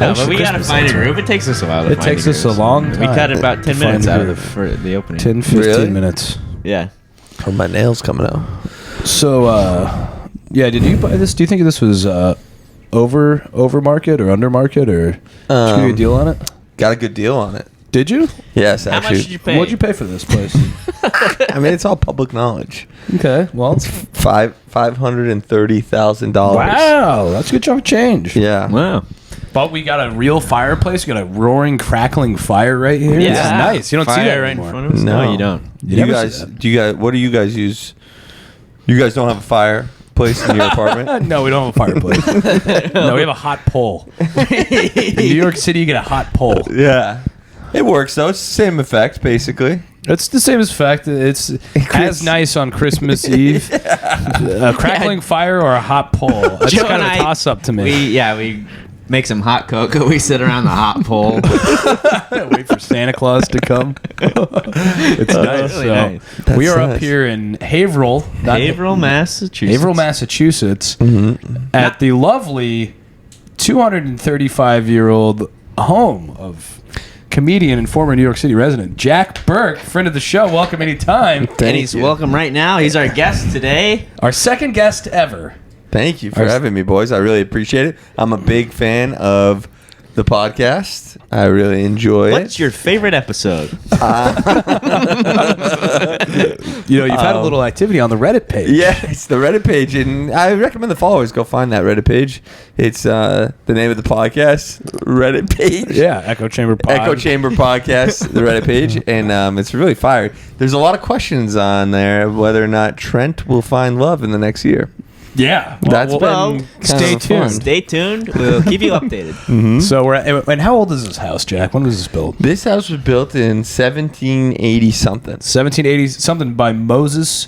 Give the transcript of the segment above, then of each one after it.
No, but we gotta find a group. It takes us a while to It find takes us a group. long time. We cut about 10 minutes out of the for the opening. 10, 15 Really? minutes. Yeah. Oh, my nails coming out. So, yeah, did you buy this? Do you think this was over market or under market, or did you get a deal on it? Got a good deal on it. Did you? Yes, How actually. much did you pay? What'd you pay for this place? I mean, it's all public knowledge. Okay, well, $530,000. wow, that's a good chunk of change. Yeah. Wow. But we got a real fireplace. We got a roaring, crackling fire right here. Yeah. This is nice. You don't see Fire that right in anymore. front of us. No. No, you don't. You never guys, see that. do you guys? What do you guys use? You guys don't have a fireplace in your apartment? No, we don't have a fireplace. No, we have a hot pole. In New York City, you get a hot pole. Yeah. It works though. It's the same effect, basically. It's the same as fact. It's as nice on Christmas Eve. A crackling fire or a hot pole. That's Joe kind of and a I- toss-up to me. We make some hot cocoa. We sit around the hot pole. Wait for Santa Claus to come. It's nice. really So, nice. we are That's up here in Haverhill, Haverhill, Massachusetts. Haverhill, Massachusetts, at the lovely 235-year-old home of comedian and former New York City resident Jack Burke, friend of the show. Welcome anytime. And he's welcome right now. He's our guest today. Our second guest ever. Thank you for having me, boys. I really appreciate it. I'm a big fan of the podcast. I really enjoy What's it. your favorite episode? You know, you've had a little activity on the Reddit page. Yeah, it's the Reddit page, and I recommend the followers go find that Reddit page. It's the name of the podcast, Reddit page. Yeah, Echo Chamber Pod. Echo Chamber Podcast, the Reddit page, and it's really fire. There's a lot of questions on there whether or not Trent will find love in the next year. Yeah. That's well, been stay kind of fun. tuned. Stay tuned. We'll keep you updated. So we're at, and how old is this house, Jack? When was this built? This house was built in 1780 something. 1780 something by Moses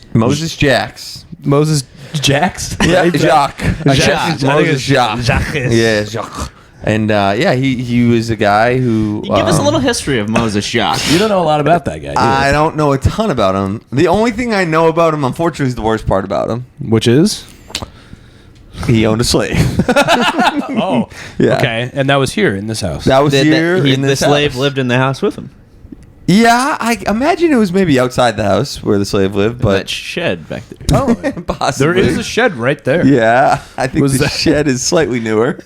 Jacques. Moses Jacques. Yeah, Right? Jacques. Jacques. Moses Jacques. Jacques. Yeah, Jacques. And yeah, he was a guy who. Give us a little history of Moses Jacques. You don't know a lot about that guy, do you? I don't know a ton about him. The only thing I know about him, unfortunately, is the worst part about him. Which is? He owned a slave. Oh, Yeah. okay. And that was here in this house. That was here in the this slave house. lived in the house with him. Yeah, I imagine it was maybe outside the house where the slave lived, That but shed back there. Oh, possibly. there is a shed right there. Yeah, I think Was the that- shed is slightly newer.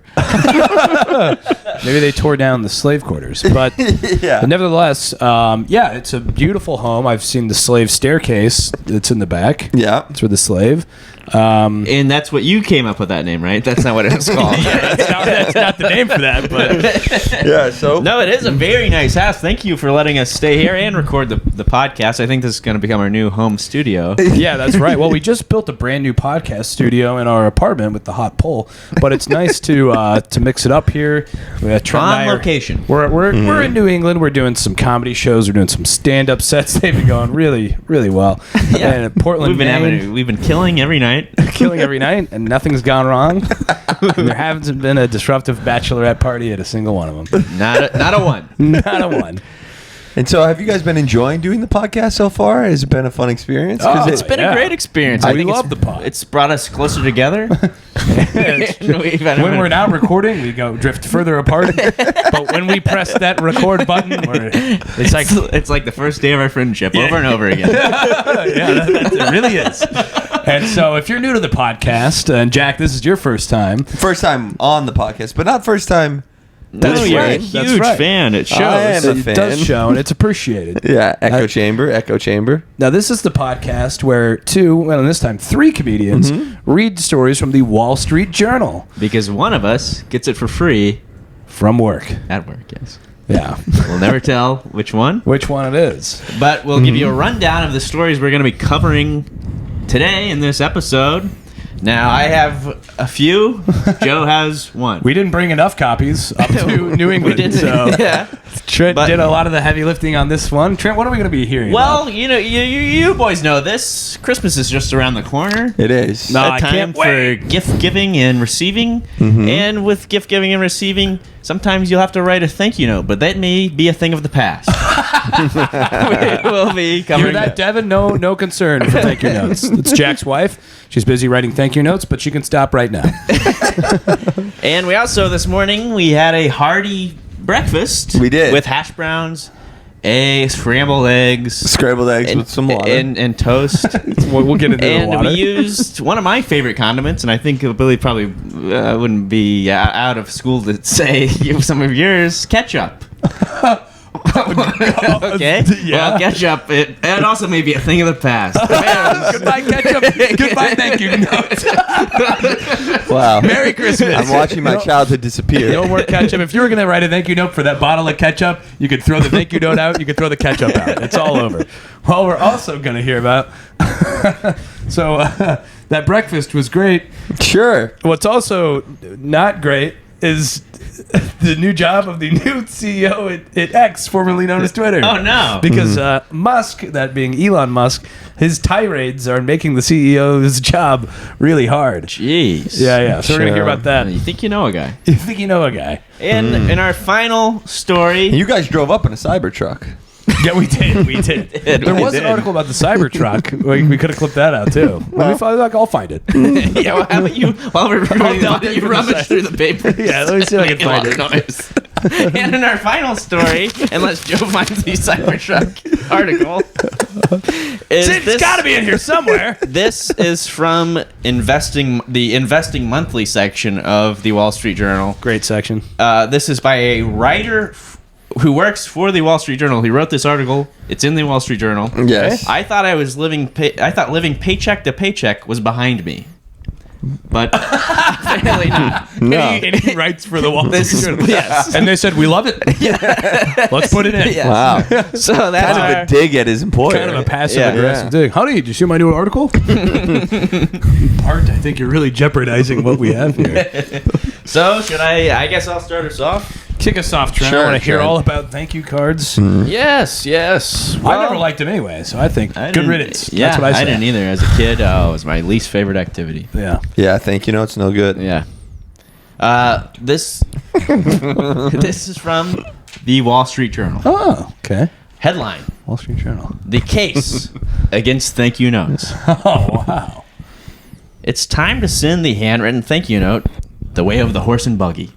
Maybe they tore down the slave quarters, but Yeah. but nevertheless, yeah, it's a beautiful home. I've seen the slave staircase that's in the back. Yeah. It's for the slave. And that's what you came up with that name, right? That's not what it was called. That's not the name for that, but Yeah, so No, it is a very nice house. Thank you for letting us stay here and record the podcast. I think this is going to become our new home studio. yeah, that's right. Well, we just built a brand new podcast studio in our apartment with the hot pole, but it's nice to mix it up here. Trent and I On are- location. We're in New England. We're doing some comedy shows. We're doing some stand-up sets. They've been going really, really well. Yeah. And Portland, We've been killing every night. killing every night, and nothing's gone wrong. And there hasn't been a disruptive bachelorette party at a single one of them. Not a one. Not a one. And so, have you guys been enjoying doing the podcast so far? Has it been a fun experience? Oh, It's been yeah. a great experience. We I think love the pod. It's brought us closer together. When we're not recording, we go drift further apart. But when we press that record button, it's like the first day of our friendship over and over again. it really is. And so, if you're new to the podcast, and Jack, this is your first time. First time on the podcast, but not first time. That's No, you're right. a That's huge right. fan. It shows. I am a It fan. does show, and it's appreciated. Yeah, Echo Chamber. Now, this is the podcast where this time three comedians read stories from the Wall Street Journal Because one of us gets it for free from work. at work, yes. Yeah. We'll never tell which one, Which one it is. but we'll give you a rundown of the stories we're going to be covering today in this episode. Now, I have a few. Joe has one. We didn't bring enough copies up to New England. didn't. So, Yeah. Trent But- did a lot of the heavy lifting on this one. Trent, what are we going to be hearing Well, about? you know, you boys know this. Christmas is just around the corner. It is. No. A I time can't for wait. gift giving and receiving. And with gift giving and receiving, sometimes you'll have to write a thank you note, but that may be a thing of the past. We will be You covering hear that, Devin? No concern for thank you notes. It's Jack's wife. She's busy writing thank you notes, but she can stop right now. And we also, this morning, we had a hearty breakfast. We did. With hash browns, eggs, scrambled eggs. Scrambled eggs with some water. And toast. We'll get into the And water. we used one of my favorite condiments, and I think Billy probably wouldn't be out of school to say some of yours, ketchup. Okay. Yeah. Well, ketchup, it also may be a thing of the past. Goodbye, ketchup. Goodbye, thank you notes. Wow. Merry Christmas. I'm watching my childhood disappear. No more ketchup. If you were going to write a thank you note for that bottle of ketchup, you could throw the thank you note out. You could throw the ketchup out. It's all over. Well, we're also going to hear about. So that breakfast was great. Sure. What's also not great is the new job of the new CEO at X, formerly known as Twitter. Oh, no. Because Musk, that being Elon Musk, his tirades are making the CEO's job really hard. Jeez. Yeah. So we're going to hear Sure. about that. You think you know a guy. You think you know a guy? And in our final story... You guys drove up in a Cybertruck. Yeah, we did. There was an article about the Cybertruck. We could have clipped that out too. I'll find it. Yeah, well, how about you, while we're recording, I'll do it you from the rummage side. through the papers. Yeah, let me see if I can Make a lot find of it. noise. And in our final story, unless Joe finds the Cybertruck article, It's got to be in here somewhere. This is from the Investing Monthly section of the Wall Street Journal. Great section. This is by a writer who works for the Wall Street Journal. He wrote this article. It's in the Wall Street Journal. Yes. I thought living paycheck to paycheck was behind me, but apparently not. No. And he writes for the Wall Street This is- Journal. yes. And they said, we love it. Let's put it in. Yeah. Wow. So that's Kind of a dig at his employer. Kind of a passive Yeah. aggressive thing. Honey, did you see my new article? Bart, I think you're really jeopardizing what we have here. So should I guess I'll start us off. Kick us off, Trent. Sure, I want to hear Trent. all about thank you cards. Yes. I never liked them anyway, so I think I good didn't- riddance. Yeah, That's what I say. didn't either as a kid. Oh, it was my least favorite activity. Yeah. Yeah, thank you. No, it's no good. Yeah. This this is from the Wall Street Journal. Oh, okay. Headline: Wall Street Journal. The case against thank you notes. Oh, wow. It's time to send the handwritten thank you note the way of the horse and buggy.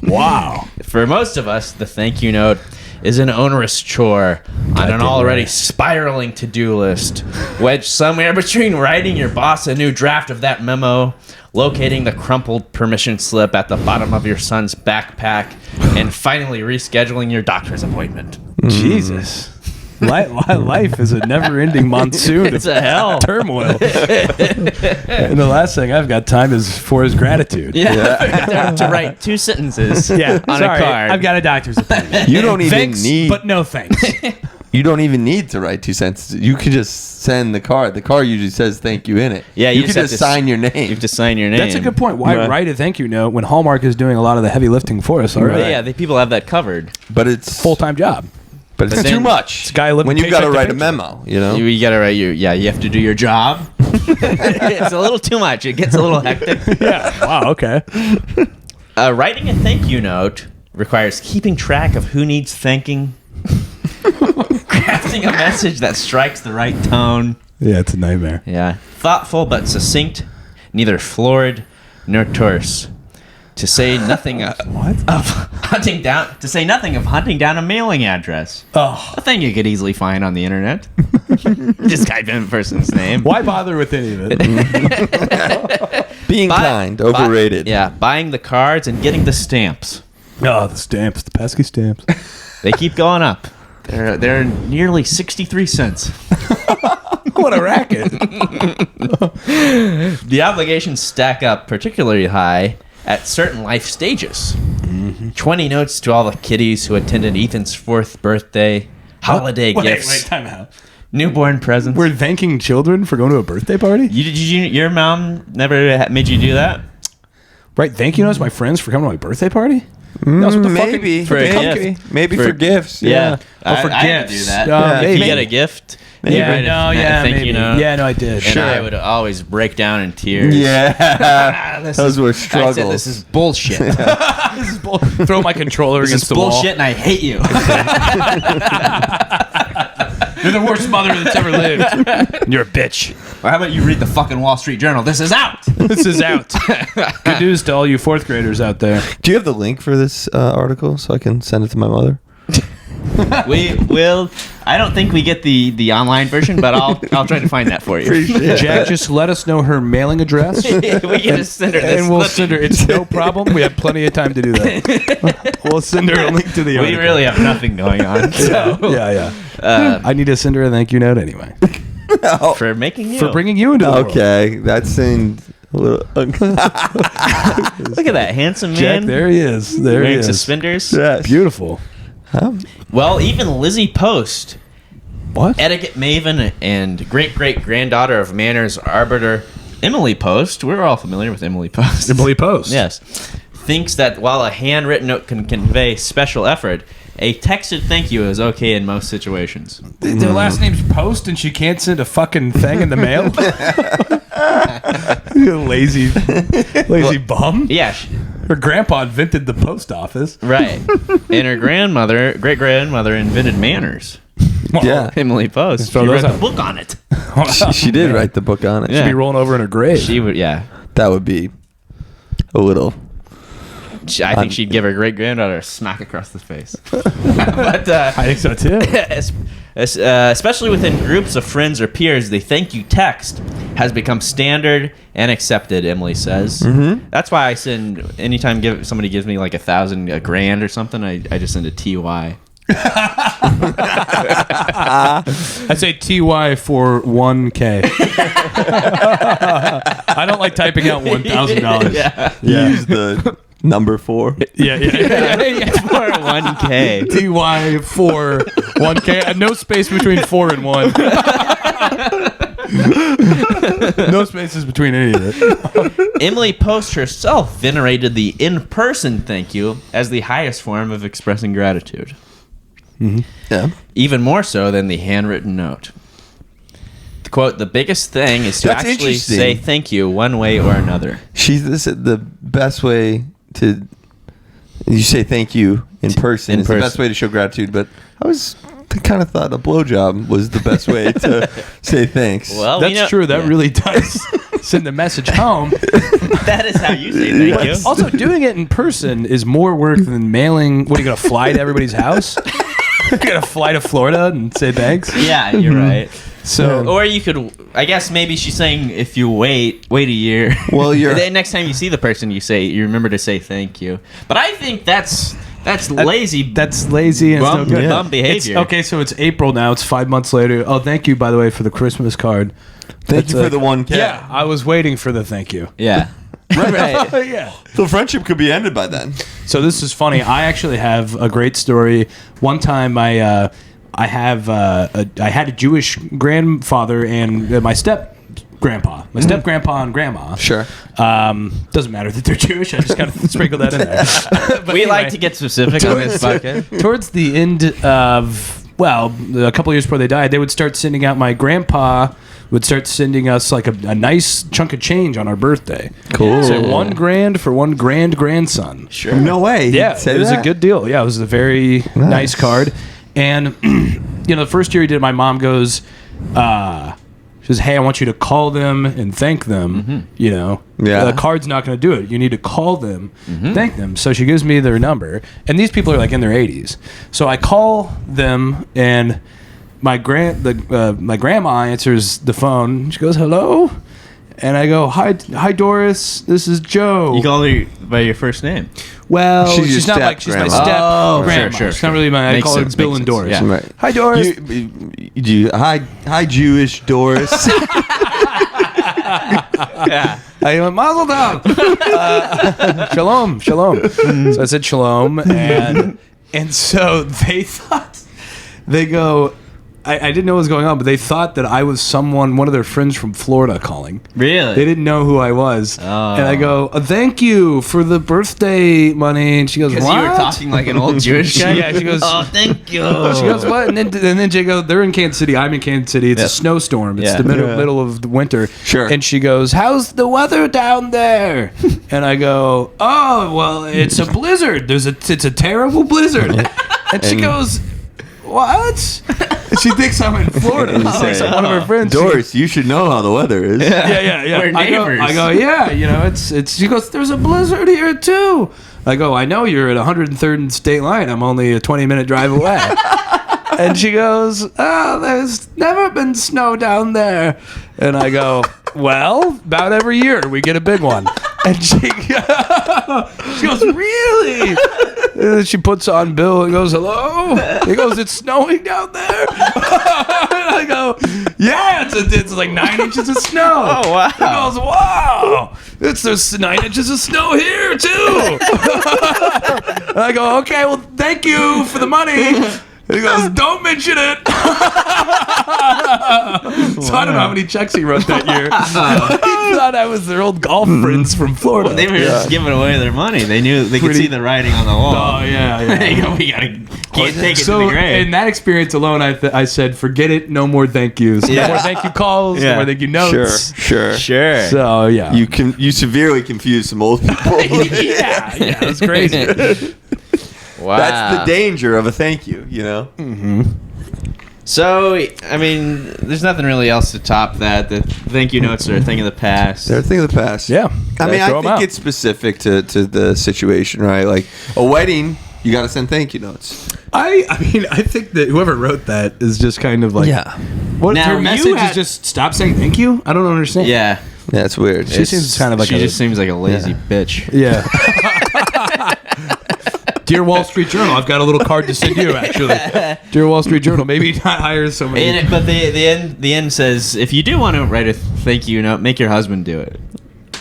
Wow. For most of us, the thank you note is an onerous chore on an already spiraling to-do list, wedged somewhere between writing your boss a new draft of that memo, locating the crumpled permission slip at the bottom of your son's backpack, and finally rescheduling your doctor's appointment. Jesus. Life is a never-ending monsoon It's of a hell. turmoil. And the last thing I've got time is for his gratitude. Yeah, to write 2 sentences Yeah, on sorry, a card. I've got a doctor's appointment. You don't even Thanks, need. but no thanks. You don't even need to write 2 sentences. You could just send the card. The card usually says thank you in it. Yeah, you you could just have just to sign your You name. have to sign your name. That's a good point. Why Yeah. write a thank you note when Hallmark is doing a lot of the heavy lifting for us already? But yeah, the people have that covered. But it's Full-time job. But it's But too then- much. This guy living when you've got to paycheck to write a paycheck. memo, you know. You gotta write you have to do your job. It's a little too much. It gets a little hectic. Yeah. Wow, okay. Writing a thank you note requires keeping track of who needs thanking, crafting a message that strikes the right tone. Yeah, it's a nightmare. Yeah, thoughtful but succinct, neither florid nor terse. To say nothing of hunting down a mailing address. Oh. A thing you could easily find on the internet. Just type in a person's name. Why bother with any of it? Being kind, overrated. Buying the cards and getting the stamps. Oh, the stamps, the pesky stamps. They keep going up. They're nearly 63 cents. What a racket. The obligations stack up particularly high at certain life stages. 20 notes to all the kiddies who attended Ethan's 4th birthday, holiday gifts, Wait, time out. newborn presents. We're thanking children for going to a birthday party? Your mom never made you do that? Right, thank you notes my friends for coming to my birthday party? That's what the Maybe For a maybe gift. maybe for gifts. Yeah. Oh, for I would gifts. do that. Yeah, If maybe. you get a gift, Maybe. you Yeah, write a no, yeah, thank maybe. you note. Yeah, no, I did. And Sure. I would always break down in tears. Yeah. Those were I said, struggles. this is bullshit. This is throw my controller This against is the bullshit, wall. and I hate you. You're the worst mother that's ever lived. You're a bitch. Or how about you read the fucking Wall Street Journal? This is out. This is out. Good news to all you fourth graders out there. Do you have the link for this article so I can send it to my mother? We will. I don't think we get the online version, but I'll try to find that for you. Jack, just let us know her mailing address. We can just send her this. And we'll send her. It's no problem. We have plenty of time to do that. We'll send her a link to the We article. really have nothing going on. So, Yeah. I need to send her a thank you note anyway for making you. for bringing you into the world. Okay, that seemed a little. Look at that handsome man. Jack, there he is. There he wearing is. suspenders. Yes. Beautiful. Well, even Lizzie Post, What? etiquette maven and great-great-granddaughter of manners arbiter Emily Post, we're all familiar with Emily Post. Emily Post. Yes. Thinks that while a handwritten note can convey special effort, a texted thank you is okay in most situations. Their last name's Post, and she can't send a fucking thing in the mail. You lazy bum. Yeah, Her grandpa invented the post office. right. And her great-grandmother invented manners. Yeah. Emily Post. She throw those wrote a out. book on it. She did write the book on it. Yeah. She'd be rolling over in her grave. She would, yeah. That would be a little. I think she'd give her great-granddaughter a smack across the face. But I think so too. especially within groups of friends or peers, the thank you text has become standard and accepted, Emily says. Mm-hmm. That's why I send, anytime somebody gives me like $1,000, $1,000 or something, I just send a TY. I say TY for 1K. I don't like typing out $1,000. Yeah. Use the number 4. Yeah. For 1K. TY for 1K. No space between 4 and 1. No spaces between any of it. Emily Post herself venerated the in-person thank you as the highest form of expressing gratitude. Mm-hmm. Yeah. Even more so than the handwritten note. Quote, the biggest thing is to That's actually interesting. say thank you one way or another. This is the best way to. You say thank you in person. In It's the person. best way to show gratitude, but I kind of thought a blowjob was the best way to say thanks. Well, That's true. That really does send the message home. that is how you say thank you. Also, doing it in person is more work than mailing. What, are you going to fly to everybody's house? You're going to fly to Florida and say thanks? Yeah, you're right. So, Or you could, I guess maybe she's saying if you wait a year. Well, you're- then next time you see the person, you remember to say thank you. But I think that's lazy. that's lazy and bum, it's no good. bum behavior. Okay, so it's April now. It's 5 months later. Oh, thank you, by the way, for the Christmas card. Thank you for the 1K. Yeah, I was waiting for the thank you. Yeah. Right. Yeah. The friendship could be ended by then. So this is funny. I actually have a great story. One time, I had a Jewish grandfather and my step grandpa, and grandma. Sure. Doesn't matter that they're Jewish. I just got to sprinkle that in there. But We like anyway, to get specific on this podcast. towards the end of, well, a couple years before they died, they would start sending out, my grandpa would start sending us like a nice chunk of change on our birthday. Cool. So $1,000 for one grandson. Sure. No way. Yeah, He'd say it was that? a good deal. Yeah, it was a very nice card. And the first year he did it, my mom goes, she says, hey, I want you to call them and thank them. Yeah. The card's not going to do it. You need to call them, thank them. So she gives me their number. And these people are like in their 80s. So I call them, and my grandma answers the phone. She goes, hello? And I go, hi Doris, this is Joe. You call her by your first name. Well, She's your she's not like, she's my step-grandma. step Oh, grandma. sure. She's not really my, I Makes call her sense, Bill makes and sense, Doris. yeah. Right. Hi, Doris. Hi, Jewish Doris. Yeah. I went, Mazel tov. Shalom. So I said shalom, and so they thought, they go, I didn't know what was going on, but they thought that I was one of their friends from Florida calling. Really? They didn't know who I was. Oh. And I go, thank you for the birthday money. And she goes, what? Because you were talking like an old Jewish guy? Yeah, she goes, oh, thank you. She goes, what? And then Jay goes, they're in Kansas City. I'm in Kansas City. It's a snowstorm. It's the middle of the winter. Sure. And she goes, how's the weather down there? And I go, oh, well, it's a blizzard. It's a terrible blizzard. And she goes, what? And she thinks I'm in Florida. She thinks I'm one of her friends. Doris, you should know how the weather is. Yeah. We're neighbors. I go, yeah, it's. She goes, there's a blizzard here too. I go, I know you're at 103rd and State Line. I'm only a 20-minute drive away. And she goes, oh, there's never been snow down there. And I go, well, about every year we get a big one. And she goes, really? And then she puts on Bill and goes, hello? He goes, it's snowing down there? And I go, yeah, it's like 9 inches of snow. Oh, wow. He goes, wow. There's 9 inches of snow here, too. And I go, okay, well, thank you for the money. And he goes, don't mention it. So I don't know how many checks he wrote that year. He thought I was their old golf friends from Florida. They were just giving away their money. They knew they could see the writing on the wall. Oh, yeah. We can't take it to the So grave. in that experience alone, I said, forget it, no more thank yous. Yeah. No more thank you calls, no more thank you notes. Sure. So, yeah. You severely confused some old people. yeah, it's crazy. Wow. That's the danger of a thank you, you know? Mm-hmm. So, I mean, there's nothing really else to top that. The thank you notes are a thing of the past. They're a thing of the past. Yeah. I mean, I Throw 'em think out. it's specific to the situation, right? Like a wedding, you got to send thank you notes. I mean, I think that whoever wrote that is just kind of like, what Now, her you message had- is just stop saying thank you? I don't understand. Yeah. Yeah, it's weird. She seems kind of like she a- just seems like a lazy bitch. Yeah. Dear Wall Street Journal, I've got a little card to send you, actually. Dear Wall Street Journal, maybe not hire somebody. But the end says, if you do want to write a thank you note, make your husband do it.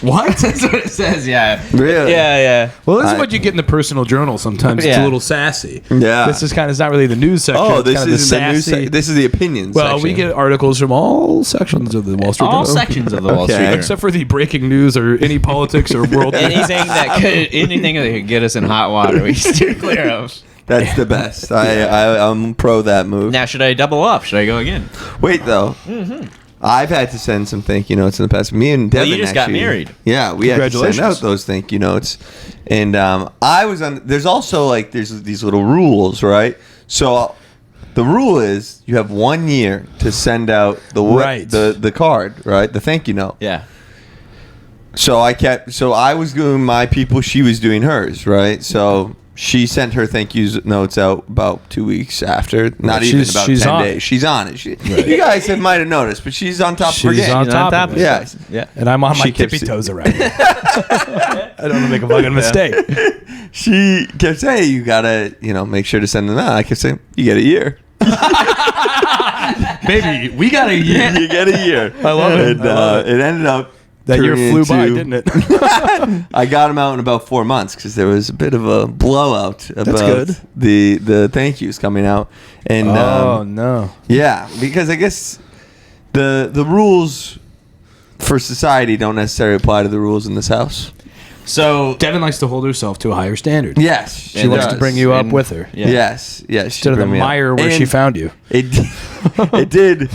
What? That's what it says, yeah. Really? Yeah. Well, this is what you get in the personal journal sometimes. It's Yeah. a little sassy. Yeah. This is kind of, it's not really the news section. Oh, it's this kind of is the news. sassy. This is the opinions. Well, section. we get articles from all sections of the Wall Street All Journal. sections of the Wall Street Okay. Journal. Except for the breaking news or any politics or world news. anything that could get us in hot water, we steer clear of. That's the best. I'm pro that move. Now, should I double up? Should I go again? Wait though. I've had to send some thank you notes in the past. Me and Devin. you just got actually- married. Yeah, we had to send Congratulations. out those thank you notes, and I was on. There's also like there's these little rules, right? So the rule is you have 1 year to send out Right. the card, right? The thank you note. Yeah. So I was doing my people, she was doing hers, right? So she sent her thank you notes out about 2 weeks after, not even about 10 on days. it. She's on it. You guys might have noticed, but she's on top of her She's game. on top of it. Yeah. Yeah. And I'm on my She kept tippy se- toes around it. I don't want to make a fucking mistake. She kept saying, you gotta, make sure to send them out. I kept saying, you get a year. Baby, we got a year. You get a year. I love it. And, I love it ended up That year turning flew by, into- didn't it? I got him out in about 4 months because there was a bit of a blowout about good. the thank yous coming out. And no. yeah, because I guess the rules for society don't necessarily apply to the rules in this house. So, Devin likes to hold herself to a higher standard. Yes, She wants to does. bring you up And- with her. yeah. Yes, Instead of the bring me up. mire where And she found you. It did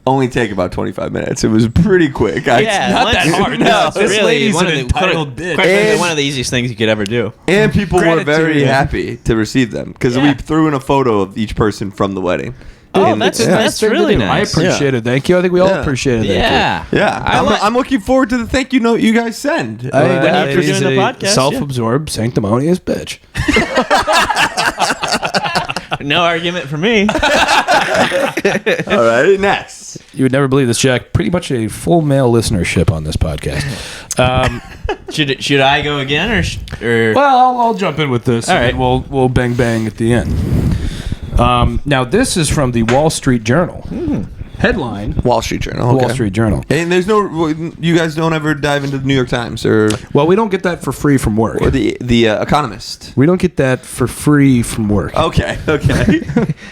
only take about 25 minutes. It was pretty quick. yeah, not that hard. No, This lady's really, one an of the entitled bitch. quite frankly, And- one of the easiest things you could ever do. And people were Gratitude. very happy to receive them because Yeah. we threw in a photo of each person from the wedding. Oh, And that's it's- that's thing to really do. nice. I appreciate it. Thank you. I think we all Yeah. appreciate it. Yeah. Yeah, I'm looking forward to the thank you note you guys send. I think When that you're is doing the a podcast, self-absorbed, sanctimonious bitch. No argument for me. All right, next. You would never believe this, Jack. Pretty much a full male listenership on this podcast. Should I go again or Well, I'll jump in with this. All and right. then we'll bang bang at the end. Now, this is from the Wall Street Journal. Headline: Wall Street Journal. Okay. Wall Street Journal. And there's you guys don't ever dive into the New York Times Well, we don't get that for free from work. or the Economist. We don't get that for free from work. Okay.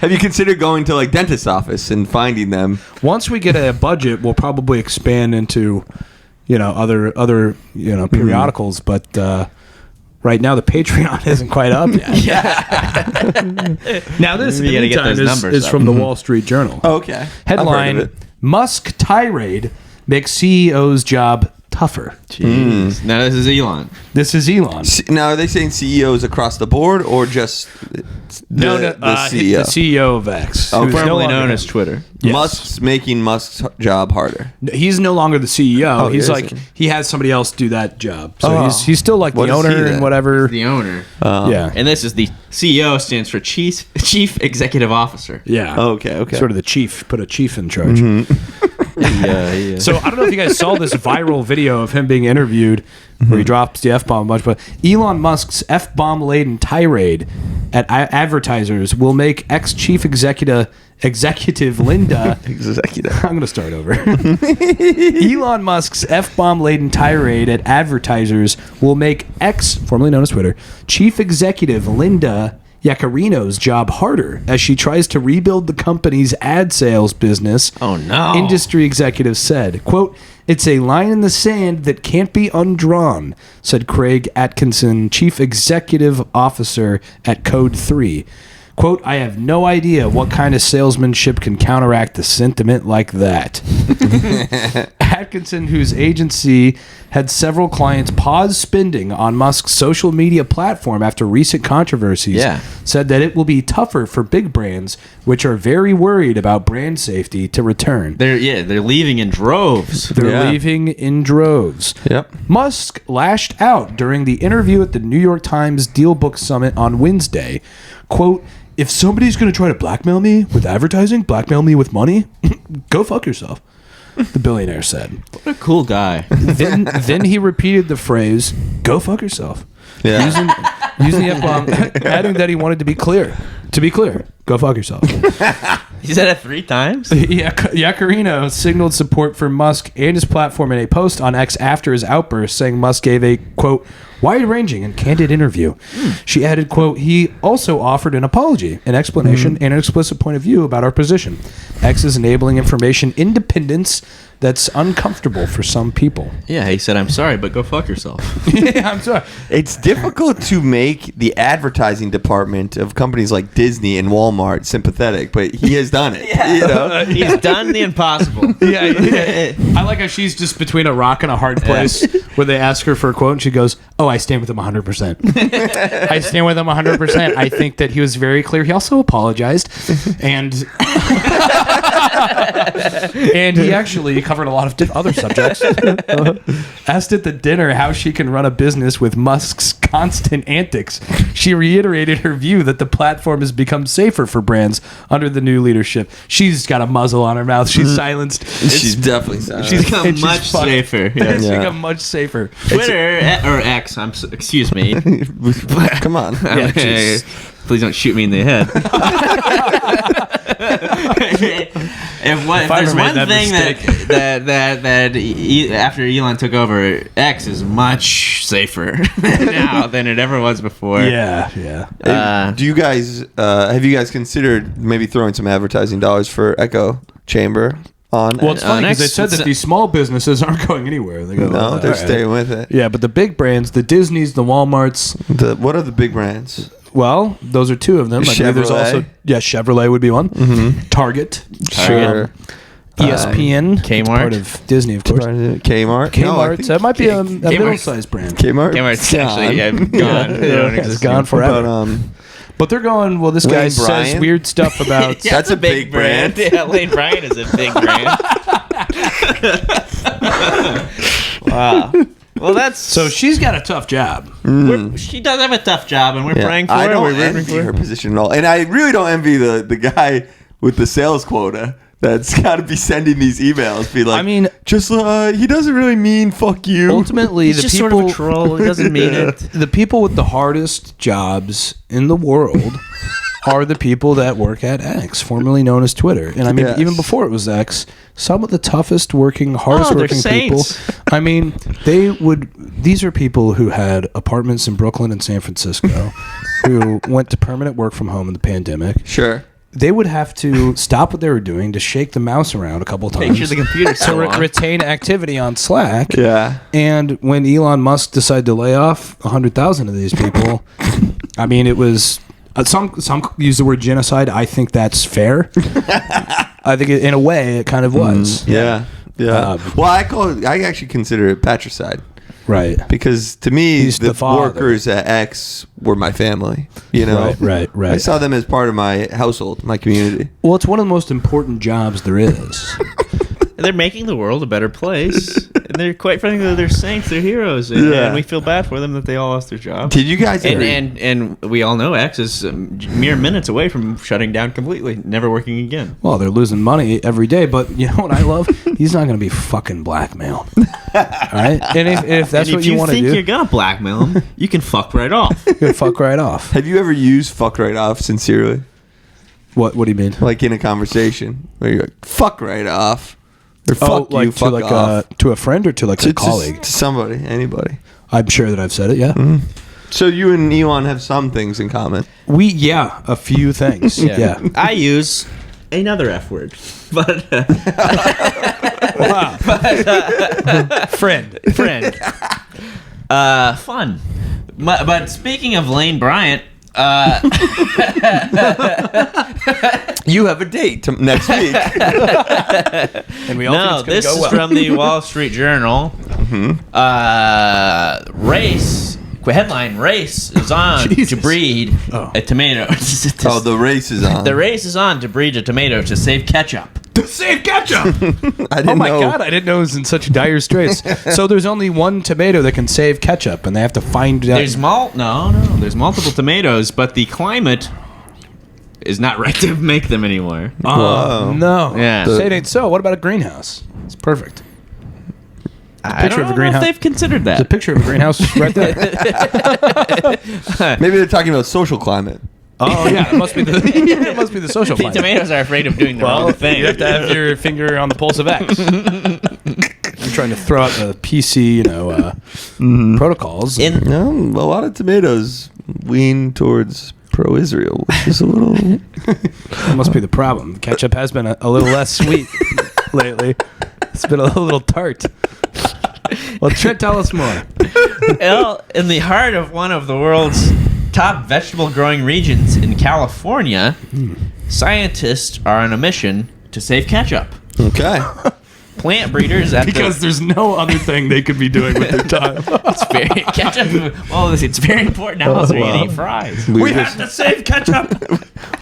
Have you considered going to like dentist's office and finding them? Once we get a budget, we'll probably expand into, other periodicals. But right now, the Patreon isn't quite up yet. Now this We gotta get those numbers is up. from the Wall Street Journal. Okay. Headline: Musk tirade makes CEO's job tougher. Jeez. Now this is Elon. This is Elon. Now, are they saying CEOs across the board or just the CEO? The CEO of X, Oh, who's no Formerly longer- known as Twitter. Yes. Musk's making Musk's job harder. He's no longer the CEO. Oh, he's he like isn't. he has somebody else do that job. So Oh. he's still like What the is he owner then? and whatever. The owner. Yeah. And this is the CEO stands for Chief Executive Officer. Yeah. Okay. Sort of the chief. Put a chief in charge. Yeah. So I don't know if you guys saw this viral video of him being interviewed where he drops the F-bomb a bunch, but Elon Musk's F-bomb laden tirade at advertisers will make ex-chief executive Linda I'm going to start over. Elon Musk's F-bomb laden tirade at advertisers will make formerly known as Twitter, chief executive Linda Yaccarino's job harder as she tries to rebuild the company's ad sales business. Oh, no. Industry executives said, quote, "It's a line in the sand that can't be undrawn," said Craig Atkinson, chief executive officer at Code 3. Quote, "I have no idea what kind of salesmanship can counteract a sentiment like that." Atkinson, whose agency had several clients pause spending on Musk's social media platform after recent controversies, said that it will be tougher for big brands, which are very worried about brand safety, to return. They're leaving in droves. They're leaving in droves. Yep. Musk lashed out during the interview at the New York Times Deal Book Summit on Wednesday. Quote, "If somebody's going to try to blackmail me with advertising, blackmail me with money, go fuck yourself," the billionaire said. What a cool guy. Then he repeated the phrase, "Go fuck yourself," Yeah. using the F-bomb, adding that he wanted to be clear. To be clear, go fuck yourself. He said it 3 times? Yaccarino signaled support for Musk and his platform in a post on X after his outburst, saying Musk gave a, quote, "wide-ranging and candid interview." She added, quote, "He also offered an apology, an explanation, and an explicit point of view about our position. X is enabling information independence that's uncomfortable for some people." Yeah, he said, "I'm sorry, but go fuck yourself." Yeah, I'm sorry. It's difficult to make the advertising department of companies like Disney and Walmart sympathetic, but he has done it. You know? He's done the impossible. Yeah. I like how she's just between a rock and a hard place where they ask her for a quote and she goes, "Oh, I stand with him 100%. I stand with him 100%. I think that he was very clear. He also apologized. And and he actually covered a lot of other subjects." Asked at the dinner how she can run a business with Musk's constant antics, she reiterated her view that the platform has become safer for brands under the new leadership. She's got a muzzle on her mouth. She's silenced. She's definitely silenced. She's become It's much just fucked. safer. It's Yeah. become much safer. Twitter, or X, excuse me. Come on. Yeah, jeez. Please don't shoot me in the head. If I there's ever made one that thing mistake. that after Elon took over, X is much safer now than it ever was before. Yeah. Do you guys have you guys considered maybe throwing some advertising dollars for Echo Chamber on? Well, it's funny because they next- said that these small businesses aren't going anywhere. They go, no, "Oh, they're all right." staying with it. Yeah, but the big brands, the Disneys, the Walmarts, What are the big brands? well, those are two of them. I believe there's Chevrolet. also Chevrolet would be one. Target, Sure. ESPN, Kmart. it's part of Disney, of course. Kmart. No, I Kmart, think that might be a Kmart's- middle-sized brand. Kmart. Kmart's actually gone. They don't It's exist gone anymore. forever. But they're going, well, this guy Lane says Bryant? weird stuff about... Yeah, That's a big brand. Yeah, Lane Bryant is a big brand. Wow. Well, that's So she's got a tough job. she does have a tough job, and we're Yeah. praying for I her. don't We're rooting envy for her her. position at all, and I really don't envy the guy with the sales quota that's got to be sending these emails. Be like, I mean, just he doesn't really mean fuck you. ultimately, He's the just people... sort of a troll. He doesn't mean it. The people with the hardest jobs in the world are the people that work at X, formerly known as Twitter. And I mean, Yes. even before it was X, some of the toughest working, hardest working people. I mean, these are people who had apartments in Brooklyn and San Francisco, who went to permanent work from home in the pandemic. Sure. They would have to stop what they were doing to shake the mouse around a couple times. Make sure the computer's to still on. retain activity on Slack. Yeah. And when Elon Musk decided to lay off 100,000 of these people, I mean, it was some use the word genocide. I think that's fair. I think in a way it kind of was. Yeah. Well, I actually consider it patricide. Right. Because to me, He's the father. workers at X were my family. You know, Right. I saw them as part of my household, my community. Well, it's one of the most important jobs there is. They're making the world a better place. And they're quite frankly, they're saints, they're heroes. And we feel bad for them that they all lost their jobs. Did you guys ever? And we all know X is mere minutes away from shutting down completely, never working again. Well, they're losing money every day, but you know what I love? He's not going to be fucking blackmailed. All right? And if that's what you want to do, if you think you're going to blackmail him, you can fuck right off. you can fuck right off. Have you ever used "fuck right off" sincerely, What do you mean? like in a conversation where you're like "fuck right off" or "fuck you, fuck to off"? to a friend or to a colleague? To somebody, anybody. I'm sure that I've said it. Yeah. So you and Elon have some things in common. A few things. Yeah. I use another F word, but Wow. Friend. Fun. But speaking of Lane Bryant, You have a date next week. And we all think this it's is going to go well. from the Wall Street Journal. Race. Headline: Race is on Jesus. to breed a tomato. Oh, the race is on. The race is on to breed a tomato to save ketchup. To save ketchup! I didn't Oh my know. God, I didn't know it was in such dire straits. So there's only one tomato that can save ketchup, and they have to find out. There's there's multiple tomatoes, but the climate is not right to make them anymore. Oh, no. Yeah. Say it ain't so. What about a greenhouse? It's perfect. I picture don't of a know greenhouse. if they've considered There's a that. picture of a greenhouse right there. Maybe they're talking about social climate. Oh, yeah. It must be the social The climate. tomatoes are afraid of doing the wrong thing. You have to have your finger on the pulse of X. I'm trying to throw out the PC, protocols. No, a lot of tomatoes lean towards pro-Israel, which is a little. That must be the problem. Ketchup has been a little less sweet lately. It's been a little tart. Well, Trent, tell us more. Well, in the heart of one of the world's top vegetable growing regions in California, scientists are on a mission to save ketchup. Okay. Plant breeders at Because there's no other thing they could be doing with their time. it's very important now so you can eat fries. We have to save ketchup.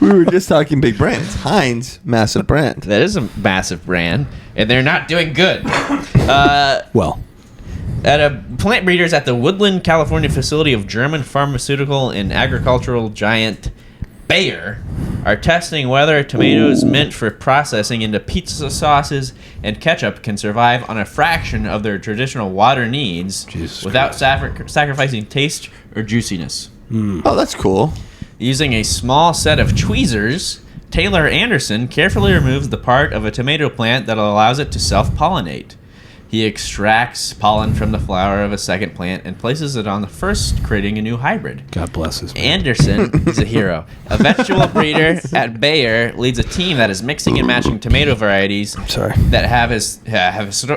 We were just talking big brands. Heinz, massive brand. That is a massive brand, and they're not doing good. Well, Plant breeders at the Woodland, California facility of German pharmaceutical and agricultural giant Bayer are testing whether tomatoes meant for processing into pizza sauces and ketchup can survive on a fraction of their traditional water needs without sacrificing taste or juiciness. Oh, that's cool. Using a small set of tweezers, Taylor Anderson carefully removes the part of a tomato plant that allows it to self-pollinate. He extracts pollen from the flower of a second plant and places it on the first, creating a new hybrid. God bless his man. Anderson is a hero. A vegetable breeder at Bayer leads a team that is mixing and matching tomato varieties that have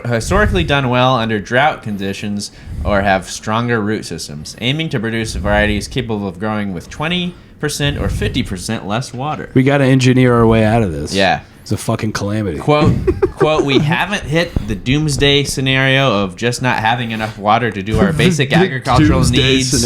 historically done well under drought conditions or have stronger root systems, aiming to produce varieties capable of growing with 20% or 50% less water. We got to engineer our way out of this. Yeah. It's a fucking calamity. Quote, we haven't hit the doomsday scenario of just not having enough water to do our basic agricultural needs,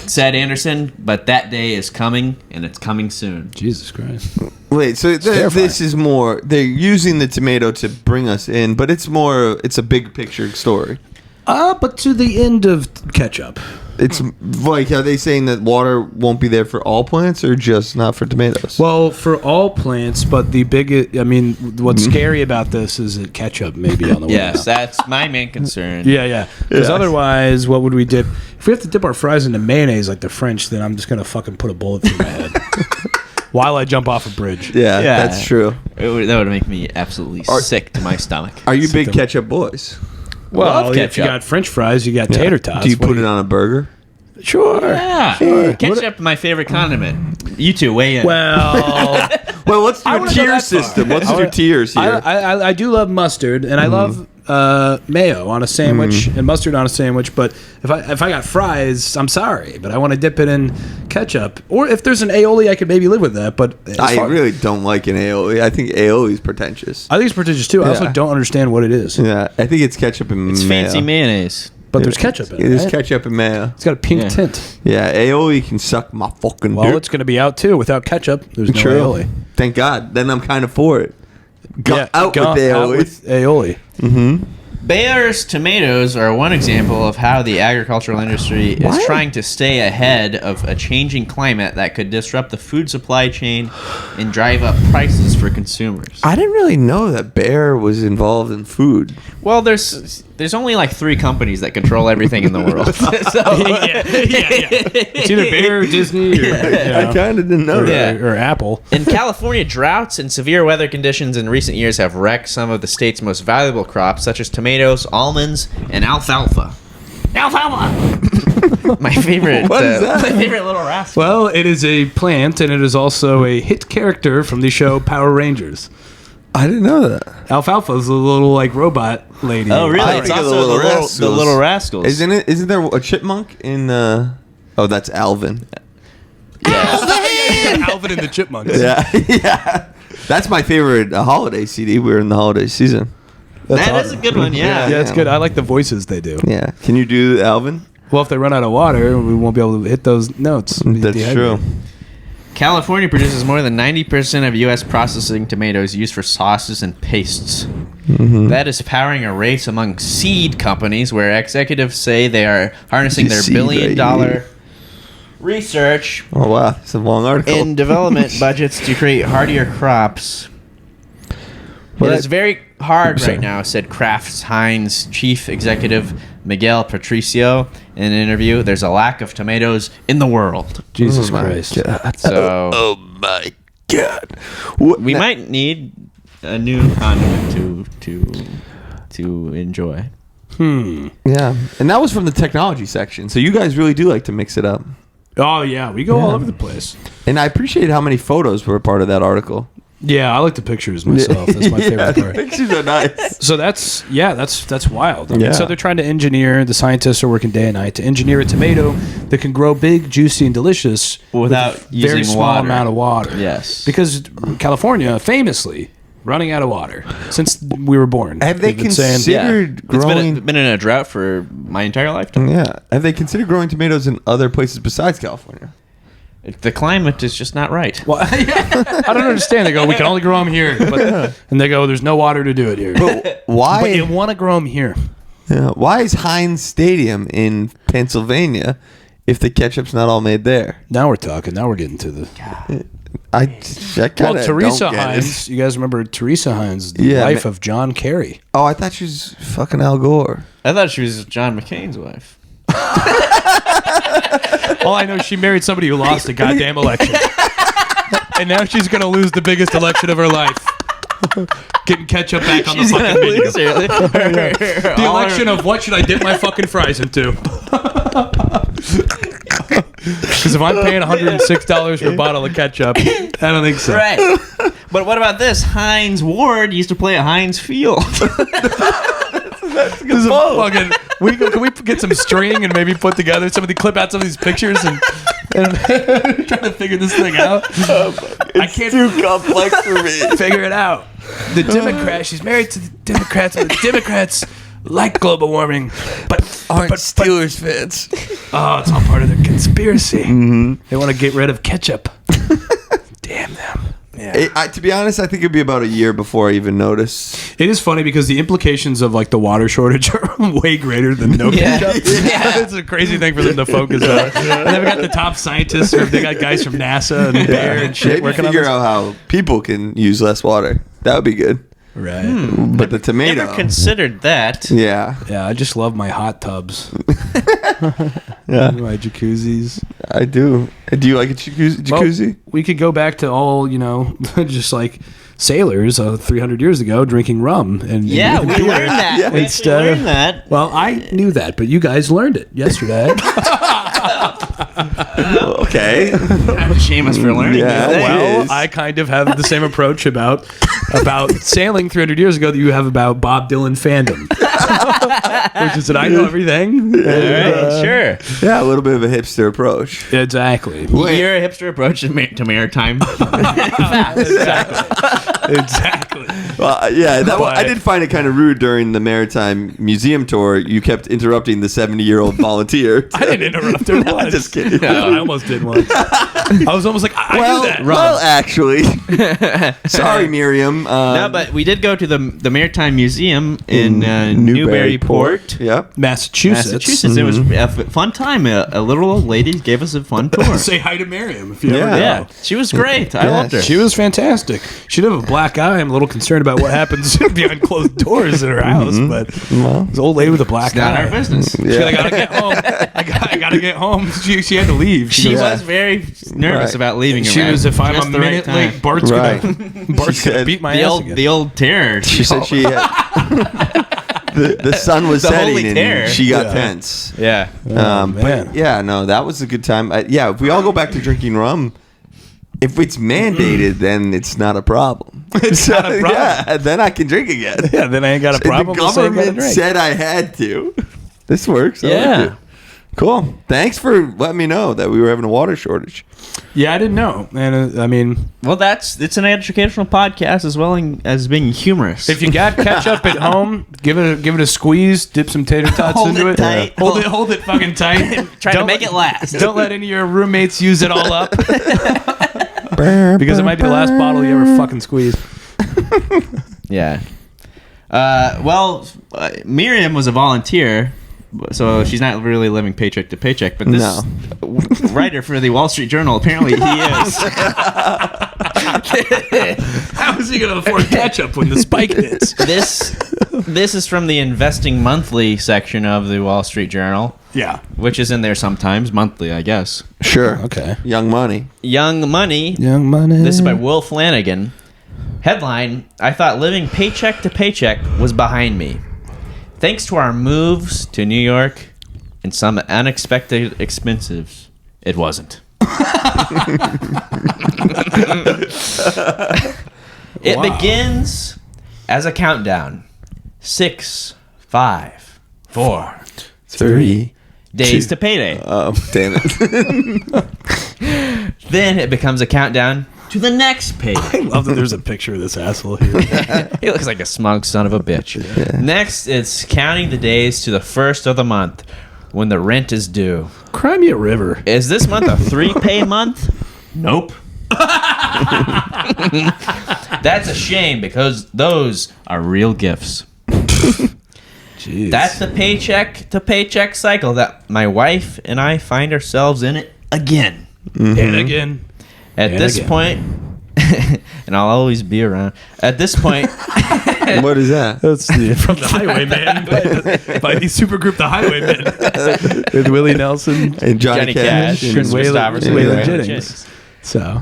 said Anderson, but that day is coming, and it's coming soon. Jesus Christ. Wait, so this is more, they're using the tomato to bring us in, but it's a big picture story. But to the end of ketchup. It's like, are they saying that water won't be there for all plants or just not for tomatoes? Well, for all plants, but what's scary about this is that ketchup may be on the way. Yes, out. that's my main concern. Yeah. Because otherwise, what would we dip? If we have to dip our fries into mayonnaise like the French, then I'm just going to fucking put a bullet through my head while I jump off a bridge. Yeah, that's true. That would make me absolutely sick to my stomach. Are you big ketchup boys? Well, Love if you ketchup. got French fries, you got tater tots. Do you put it on a burger? Sure. Yeah. Ketchup, my favorite condiment. You two, weigh in. Well, Well, let's do a wouldn't go tier that far. system. Let's do tiers here. I do love mustard, and I love mayo on a sandwich and mustard on a sandwich. But if I got fries, I'm sorry, but I want to dip it in ketchup. Or if there's an aioli, I could maybe live with that. But I really don't like an aioli. I think aioli is pretentious. I think it's pretentious too. I also don't understand what it is. Yeah, I think it's ketchup and it's mayo. fancy mayonnaise. But there's ketchup in it. It is right? ketchup and mayo. It's got a pink tint. Yeah, aioli can suck my fucking Well, dick. it's going to be out too. Without ketchup, there's no True. aioli. Thank God. Then I'm kind of for it. Out Out with aioli. with aioli. Bayer's tomatoes are one example of how the agricultural industry is trying to stay ahead of a changing climate that could disrupt the food supply chain and drive up prices for consumers. I didn't really know that Bayer was involved in food. Well, there's only like 3 companies that control everything in the world. So, yeah. It's either Bayer or Disney or, I kind of didn't know that. or Apple. in California, droughts and severe weather conditions in recent years have wrecked some of the state's most valuable crops, such as tomatoes, almonds, and alfalfa. Alfalfa! My favorite. What is that? My favorite little rascal. Well, it is a plant, and it is also a hit character from the show Power Rangers. I didn't know that. Alfalfa is a little like robot lady. Oh, really? I It's think of also the little rascals. Isn't there a chipmunk in Oh, that's Alvin. Alvin and the Chipmunks. Yeah. Yeah. That's my favorite holiday CD. We're in the holiday season. That is a good one, yeah. Yeah, it's good. I like the voices they do. Yeah. Can you do Alvin? Well, if they run out of water, we won't be able to hit those notes. That's true. California produces more than 90% of U.S. processing tomatoes used for sauces and pastes. That is powering a race among seed companies where executives say they are harnessing their Seed, billion-dollar research Oh, wow. It's a long article. and development budgets to create hardier crops. Well, It is very hard right now, said Kraft Heinz chief executive Miguel Patricio in an interview. There's a lack of tomatoes in the world. Jesus my Christ. God. So Oh, my God. What, we might need a new condiment to enjoy. Yeah. And that was from the technology section. So you guys really do like to mix it up. Oh, yeah. We go all over the place. And I appreciate how many photos were a part of that article. Yeah, I like the pictures myself. That's my favorite The part. pictures are nice. So that's wild. I mean, Yeah. so they're trying to engineer. The scientists are working day and night to engineer a tomato that can grow big, juicy, and delicious Without with a very using small water. amount of water. Yes. because California famously running out of water since we were born. Have they They've been saying- considered It's growing... been in a drought for my entire lifetime. Yeah. Have they considered growing tomatoes in other places besides California? The climate is just not right. Well, I don't understand. They go, we can only grow them here, and they go, there's no water to do it here. But why? But you want to grow them here. Yeah, why is Heinz Stadium in Pennsylvania if the ketchup's not all made there? Now we're talking. Now we're getting to the. I kinda Well, Teresa don't get it. Heinz. You guys remember Teresa Heinz, the Yeah, wife of John Kerry? Oh, I thought she was fucking Al Gore. I thought she was John McCain's wife. All I know is she married somebody who lost a goddamn election. And now she's going to lose the biggest election of her life. Getting ketchup back on the fucking menu. The election of what should I dip my fucking fries into? Because if I'm paying $106 for a bottle of ketchup, I don't think so. Right. But what about this? Heinz Ward used to play at Heinz Field. This is a fucking, can we get some string and maybe put together clip out some of these pictures and trying to figure this thing out? I can't Too complex for me. figure it out. The Democrats, she's married to the Democrats, and the Democrats like global warming, but Steelers fans. oh, it's all part of their conspiracy. They want to get rid of ketchup. Damn them. To be honest, I think it'd be about a year before I even notice. It is funny because the implications of like the water shortage are way greater than no ketchup. It's a crazy thing for them to focus on. And then we got the top scientists, or they got guys from NASA and Bayer and shit Maybe working on figure this. out how people can use less water. That would be good. Right. But the tomato. Never considered that. Yeah. Yeah, I just love my hot tubs. Yeah. My jacuzzis. I do. Do you like a jacuzzi? Well, we could go back to all, just like sailors 300 years ago drinking rum. And Yeah, we beer. learned that. Yeah. We actually learned that. Well, I knew that, but you guys learned it yesterday. Okay. Shame us for learning. Yeah, these things. Well, I kind of have the same approach about sailing 300 years ago that you have about Bob Dylan fandom. Which is that I know everything. All right, sure. Yeah, a little bit of a hipster approach. Exactly. You're a hipster approach to maritime. Exactly. Well, yeah, But- I did find it kind of rude during the Maritime Museum tour. You kept interrupting the 70-year-old volunteer. I didn't interrupt her once. Just kidding. I almost did once. I was almost like, I do that. Well, actually, sorry, Miriam. No, but we did go to the Maritime Museum in Newburyport, Yep. Massachusetts. It was a fun time. A little old lady gave us a fun tour. Say hi to Miriam if you ever Yeah. go. Yeah, she was great. I loved her. She was fantastic. She did have a black eye. I'm a little concerned about what happens behind closed doors in her house, but this old lady with a black It's not eye. our business. She goes, I gotta get home. I gotta get home. She had to leave. She goes, was very nervous Right. about leaving. She around was, if I'm just a the right minute time. late, Bart's Right. gonna said- beat my The ass old, again. the old terror. She said she had, the sun was The setting holy terror. and she got Yeah. tense. Yeah. man. But yeah, no, that was a good time. Yeah, if we all go back to drinking rum, if it's mandated, then it's not a problem. It's not a problem. Yeah, then I can drink again. Yeah, then I ain't got a problem. The with saying I gotta government drink. said I had to. This works. I like Yeah. it. Cool. Thanks for letting me know that we were having a water shortage. Yeah, I didn't know, and I mean, Well, it's an educational podcast as well as being humorous. if you got ketchup at home, give it a squeeze, dip some tater tots Hold into it it, tight. hold it fucking tight. Try to Don't make let- it last. Don't let any of your roommates use it all up, because it might be the last bottle you ever fucking squeeze. Yeah. Miriam was a volunteer, so she's not really living paycheck to paycheck. But this writer for the Wall Street Journal, apparently he is. How is he gonna afford ketchup when the spike hits? This is from the Investing Monthly section of the Wall Street Journal, Yeah. which is in there sometimes, monthly, I guess. Sure. Okay. Young money. Young Money. Young money. This is by Will Flanagan. Headline: I thought living paycheck to paycheck was behind me. Thanks to our moves to New York and some unexpected expenses, it wasn't. It begins as a countdown. 6, 5, 4 3 days to payday. Oh, damn it. Then it becomes a countdown to the next payday. I love that there's a picture of this asshole here. He looks like a smug son of a bitch. Next, it's counting the days to the first of the month when the rent is due. Cry me a river. Is this month a 3-pay month? Nope. That's a shame because those are real gifts. Jeez. That's the paycheck to paycheck cycle that my wife and I find ourselves in it again. And again. At And this again. point, and I'll always be around. At this point, What is that? That's from the Highwaymen by the supergroup The Highwaymen with Willie Nelson And Johnny Johnny, Cash, Cash. Chris Christopherson, Waylon Waylon Jennings. Jennings. So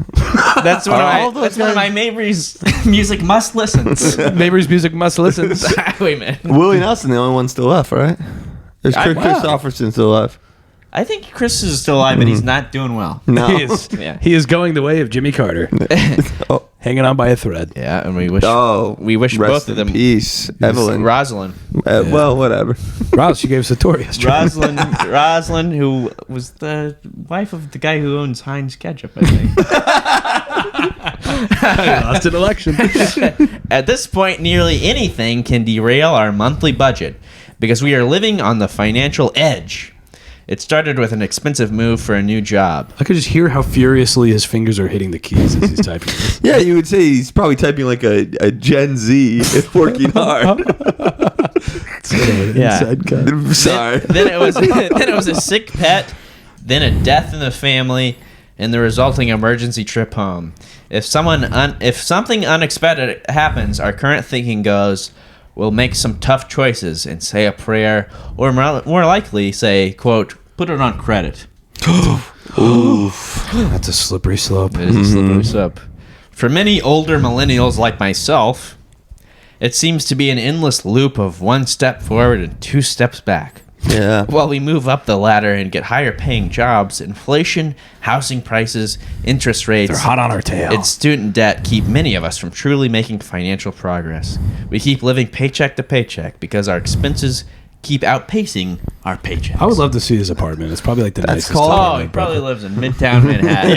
That's one All of my, those that's one of my Mabry's music must listens. Mabry's music must listen. Highwayman. Willie Nelson, the only one still left, right? There's Chris Wow. Christopherson still left. I think Chris is still alive, but he's not doing well. No. He is, Yeah. he is going the way of Jimmy Carter, Oh. hanging on by a thread. Yeah, and we wish Oh, we wish rest both of in them. peace, Evelyn. Rosalind. Well, whatever. Ross, she gave us a tour yesterday. Rosalind, who was the wife of the guy who owns Heinz Ketchup, I think. I lost an election. At this point, nearly anything can derail our monthly budget because we are living on the financial edge. It started with an expensive move for a new job. I could just hear how furiously his fingers are hitting the keys as he's typing this. Yeah, you would say he's probably typing like a Gen Z if working hard. Yeah. Sorry. Then it was a sick pet, then a death in the family, and the resulting emergency trip home. If something unexpected happens, our current thinking goes, we'll make some tough choices and say a prayer, or more likely say, quote, put it on credit. Oof. That's a slippery slope. It is a slippery slope. For many older millennials like myself, it seems to be an endless loop of one step forward and two steps back. Yeah. While we move up the ladder and get higher paying jobs, inflation, housing prices, interest rates, They're hot on our tail. and student debt keep many of us from truly making financial progress. We keep living paycheck to paycheck because our expenses keep outpacing our paychecks. I would love to see his apartment. It's probably like the nicest called- Oh, apartment. he probably lives in Midtown Manhattan.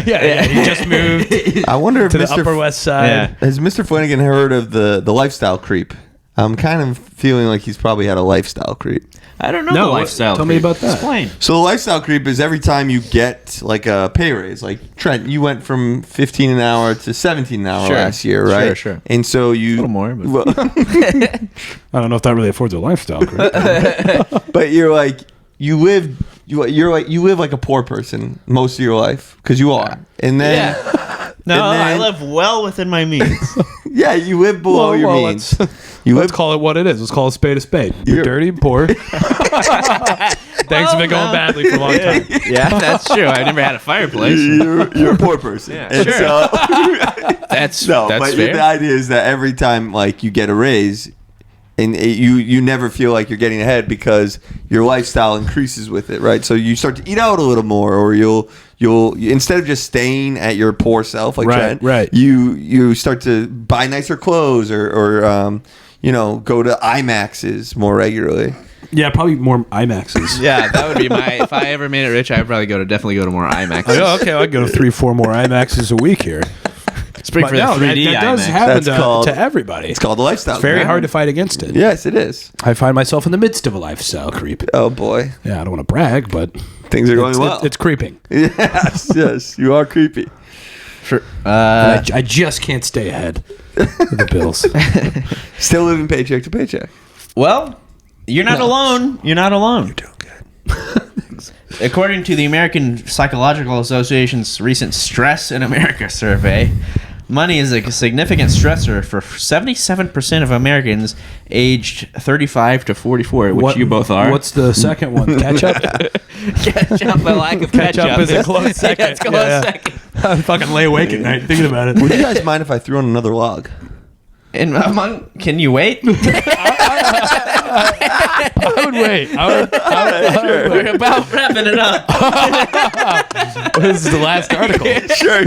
yeah. He just moved I wonder if to the Mr. Upper West Side. Yeah. Has Mr. Flanagan heard of the lifestyle creep? I'm kind of feeling like he's probably had a lifestyle creep. I don't know No, the lifestyle. tell me creep. about that. Explain. So the lifestyle creep is every time you get like a pay raise. Like Trent, you went from 15 an hour to 17 an hour Sure. last year, right? Sure. And so you A little more, but- well, I don't know if that really affords a lifestyle. but you're like you live like a poor person most of your life because you are, and then No, And then- I live well within my means. yeah, you live below your means. You Let's live call it what it is. Let's call a spade a spade. You're You're- dirty and poor. Things have been going badly for a long time. Yeah, that's true. I never had a fireplace. you're a poor person. Yeah, And sure. so That's no, that's but fair. the idea is that every time like you get a raise, and you never feel like you're getting ahead because your lifestyle increases with it, right? So you start to eat out a little more, or you'll instead of just staying at your poor self, like Trent, right. You start to buy nicer clothes, or go to IMAXs more regularly. Yeah, probably more IMAXs. Yeah, that would be my. If I ever made it rich, I'd probably definitely go to more IMAX. Oh, okay, I'd go to 3-4 more IMAXs a week here. Spring for the no, 3D that does IMAX. happen That's called- to everybody. It's called the lifestyle. It's very creep. hard to fight against it. Yes, it is. I find myself in the midst of a lifestyle creep. Oh boy, Yeah, I don't want to brag, but things are going well. it's creeping. Yes, you are creepy. I just can't stay ahead of the bills. Still living paycheck to paycheck. Well, you're not alone. You're not alone. You're doing good. According to the American Psychological Association's recent Stress in America survey, money is a significant stressor for 77% of Americans aged 35 to 44, which you both are. What's the second one? Ketchup? Ketchup? The lack of ketchup. Ketchup is a close second. Yeah, it's close Yeah. second. I fucking lay awake at night thinking about it. Would you guys mind if I threw on another log? And can you wait? I would wait. We're about wrapping it up. This is the last article. Sure.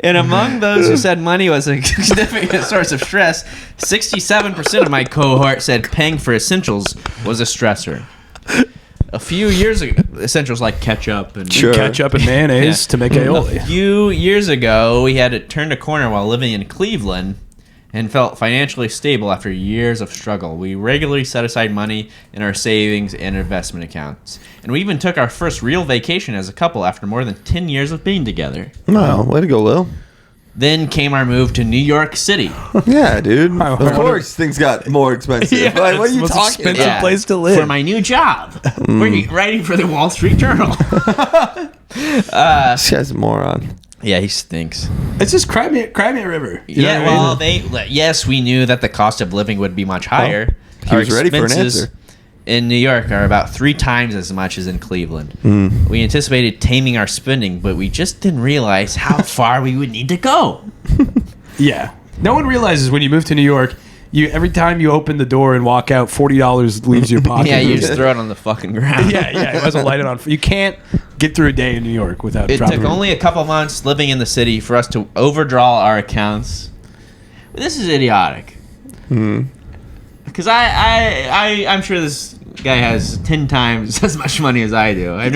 And among those who said money was a significant source of stress, 67% of my cohort said paying for essentials was a stressor. A few years ago, essentials like ketchup and Sure. Ketchup and mayonnaise to make A aioli. few years ago, we had turned a corner while living in Cleveland and felt financially stable after years of struggle. We regularly set aside money in our savings and investment accounts. And we even took our first real vacation as a couple after more than 10 years of being together. Wow, way to go, Will. Then came our move to New York City. Yeah, dude. I Of wonder- cour's things got more expensive. Yeah, Like, what it's are you the most talking expensive about? place to live. For my new job. We're writing for the Wall Street Journal. This guy's a moron. Yeah, he stinks. It's just cry me a river. You know Yeah, what I mean? well, yes, we knew that the cost of living would be much higher. he was ready for an answer. In New York are about 3 times as much as in Cleveland. We anticipated taming our spending, but we just didn't realize how far we would need to go. Yeah. No one realizes when you move to New York, every time you open the door and walk out, $40 leaves your pocket. Yeah, you just throw it on the fucking ground. yeah, it wasn't lighted on. You can't get through a day in New York without It dropping took only a couple months living in the city for us to overdraw our accounts. This is idiotic. Because I'm sure this guy has 10 times as much money as I do. I've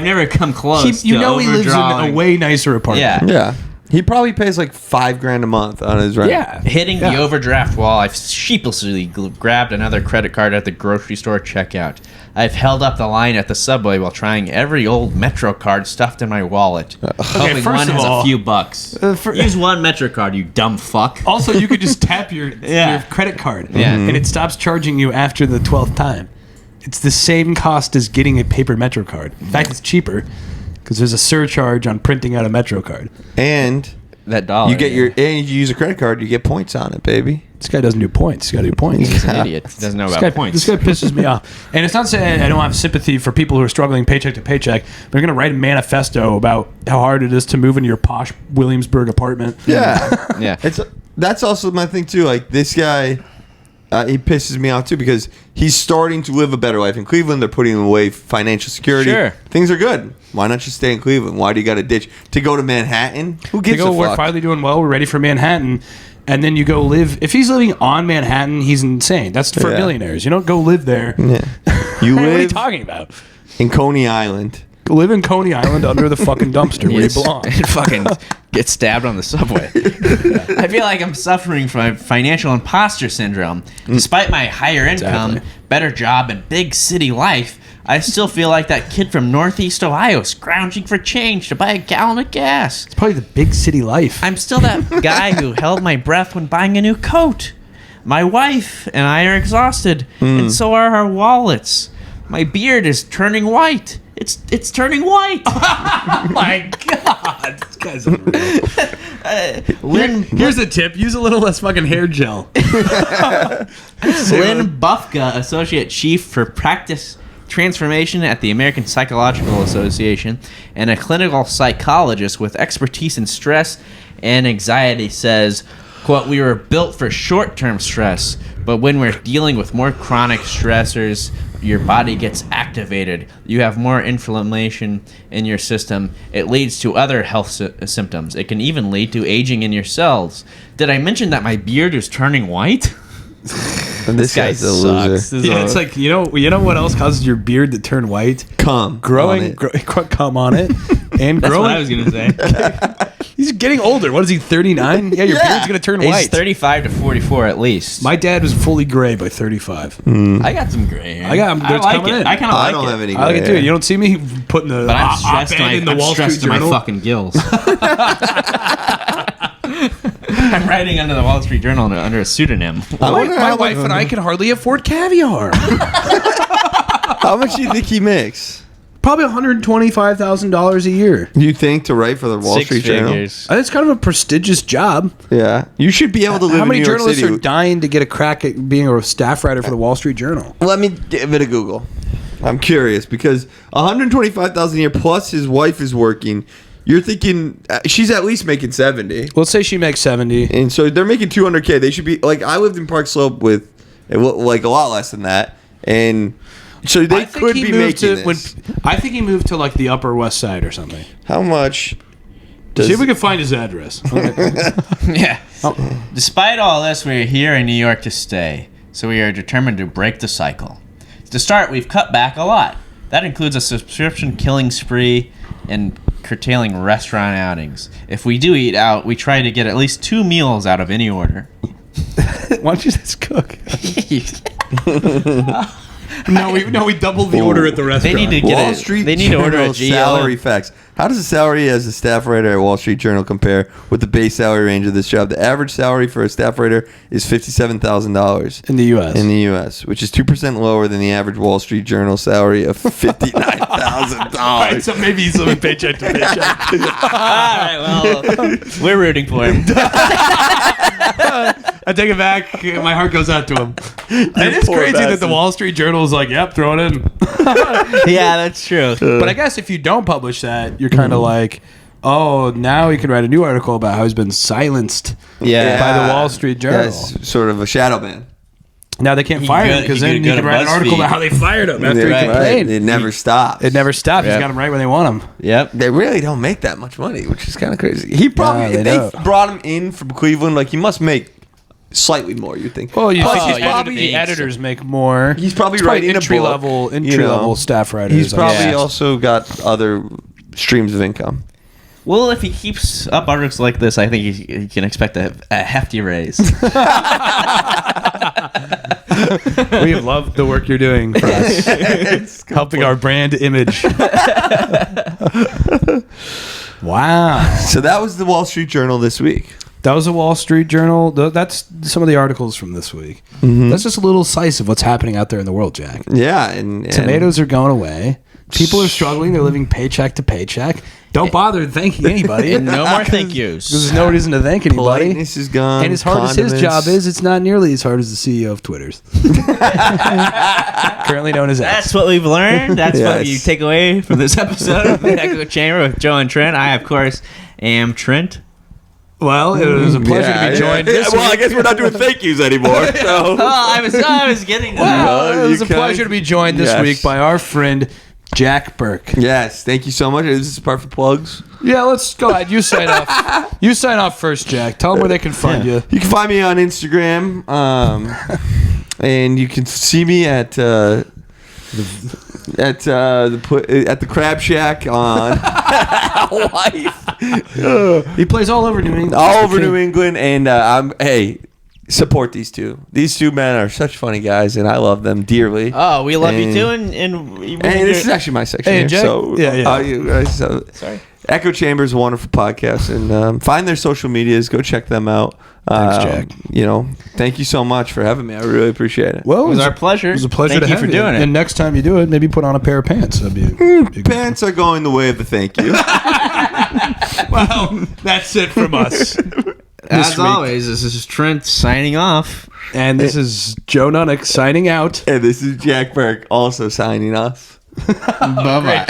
never come close. you to know he lives in a overdrawing. way nicer apartment. Yeah. Yeah. He probably pays like $5,000 a month on his rent. Yeah. Hitting the overdraft wall, I've sheepishly grabbed another credit card at the grocery store checkout. I've held up the line at the subway while trying every old Metro card stuffed in my wallet. Hoping first one of has all, a few bucks. Use one Metro card, you dumb fuck. Also, you could just tap your credit card, and it stops charging you after the 12th time. It's the same cost as getting a paper Metro card. In fact, it's cheaper because there's a surcharge on printing out a Metro card. And That dollar. you get and you use a credit card, you get points on it, baby. This guy doesn't do points. He's got to do points. He's an idiot. He doesn't know about points. This guy pisses me off. And it's not saying I don't have sympathy for people who are struggling paycheck to paycheck. They're going to write a manifesto about how hard it is to move into your posh Williamsburg apartment. Yeah. Yeah. That's also my thing too. Like this guy, he pisses me off too because he's starting to live a better life in Cleveland. They're putting away financial security. Sure. Things are good. Why not just stay in Cleveland? Why do you got to ditch to go to Manhattan? Who gives a fuck? We're finally doing well. We're ready for Manhattan. And then you go live. If he's living on Manhattan, he's insane. That's for millionaires. You don't go live there. Yeah. You What are you live talking about? in Coney Island. Go live in Coney Island under the fucking dumpster where you belong. And fucking get stabbed on the subway. I feel like I'm suffering from financial imposter syndrome. Despite my higher income, better job, and big city life, I still feel like that kid from Northeast Ohio scrounging for change to buy a gallon of gas. It's probably the big city life. I'm still that guy who held my breath when buying a new coat. My wife and I are exhausted, and so are our wallets. My beard is turning white. It's turning white. Oh my God. This guy's unreal. Here's a tip. Use a little less fucking hair gel. Lynn Bufka, Associate Chief for Practice Transformation at the American Psychological Association and a clinical psychologist with expertise in stress and anxiety, says, quote, "We were built for short-term stress, but when we're dealing with more chronic stressors, your body gets activated. You have more inflammation in your system. It leads to other health symptoms. It can even lead to aging in your cells. Did I mention that my beard is turning white?" And this guy's a loser. It's like, you know what else causes your beard to turn white? Cum. Growing, cum on it. And That's growing. what I was going to say. He's getting older. What is he, 39? Yeah, your beard's going to turn He's white. 35 to 44 at least. My dad was fully gray by 35. I got some gray hair. I like coming it. in. I kind of like I don't it. have any. I like it gray too. hair. You don't see me putting the But I'm stressed, op-ed in the I'm Wall Street stressed to my Journal. fucking gills. I'm writing under the Wall Street Journal under a pseudonym. My wife and I can hardly afford caviar. How much do you think he makes? Probably $125,000 a year. You think to write for the Wall Street Journal? figures. It's kind of a prestigious job. Yeah, you should be able to live How many in New York journalists City. are dying to get a crack at being a staff writer for the Wall Street Journal? Let me give it a Google. I'm curious because $125,000 a year plus his wife is working. You're thinking she's at least making 70, Let's say she makes 70. and so they're making 200K. They should be like I lived in Park Slope with like a lot less than that, and so they could be making this. I think he moved to like the Upper West Side or something. How much? See if we can find his address. Yeah. Despite all this, we are here in New York to stay, so we are determined to break the cycle. To start, we've cut back a lot. That includes a subscription killing spree and curtailing restaurant outings. If we do eat out, we try to get at least 2 meals out of any order. Why don't you just cook? No, we doubled the order at the restaurant. They need to Wall get Street They need to order a Journal salary GLM. facts. How does the salary as a staff writer at Wall Street Journal compare with the base salary range of this job? The average salary for a staff writer is $57,000 in the U.S. in the U.S., which is 2% lower than the average Wall Street Journal salary of $59,000. All right, so maybe he's living paycheck to paycheck. All right, well, we're rooting for him. I take it back. My heart goes out to him. It is poor crazy that the bastard. Wall Street Journal is like, yep, throw it in. Yeah, that's true. But I guess if you don't publish that, you're kind of like, oh, now he can write a new article about how he's been silenced by the Wall Street Journal. That's sort of a shadow ban. Now they can't fire him because then you can write an article about how they fired him after he complained. It never stops. It never stops. He's Yep. got him right where they want him. Yep. They really don't make that much money, which is kind of crazy. He probably, Yeah, if they they don't. brought him in from Cleveland, like he must make slightly more. You think? Well, you Plus, think he's probably the editors make more. He's probably It's writing a entry book, level you know. staff writers. He's probably Yeah. also got other streams of income. Well, if he keeps up articles like this, I think he can expect a hefty raise. We love the work you're doing for us, helping our brand image. Wow. So that was the Wall Street Journal this week. That was the Wall Street Journal. That's some of the articles from this week. That's just a little slice of what's happening out there in the world, Jack. Yeah, and Tomatoes are going away. People are struggling. They're living paycheck to paycheck. Don't bother thanking anybody. And no more thank yous. Because there's no reason to thank anybody. politeness is gone. And as hard as his job is, it's not nearly as hard as the CEO of Twitter's. Currently known as X. That's what we've learned. That's what Yes. you take away from this episode of the Echo Chamber with Joe and Trent. I, of course, am Trent. Well, it was a pleasure to be joined this Well, I week. guess we're not doing thank yous anymore. So. I was getting to that. Well, it was you a pleasure to be joined this Yes. week by our friend Jack Burke. Yes, thank you so much. Is this part for plugs? Yeah, let's go ahead. You sign off. You sign off first, Jack. Tell them where they can find you. You can find me on Instagram, and you can see me at the Crab Shack on Hawaii. He plays all over New England. All over New England, and support these two. These two men are such funny guys, and I love them dearly. Oh, we love you And- too, and this is actually my section. Hey, here, Jack. so Yeah. sorry. Echo Chamber is a wonderful podcast, and find their social medias. Go check them out. Thanks, Jack. Thank you so much for having me. I really appreciate it. Well, It was our pleasure. It was a pleasure Thank to you have for doing it. And next time you do it, maybe put on a pair of pants. That'd be good. Pants are going the way of the thank you. Well, that's it from us. As week. always, this is Trent signing off. And this is Joe Nunnink signing out. And this is Jack Burke also signing off. Bye-bye.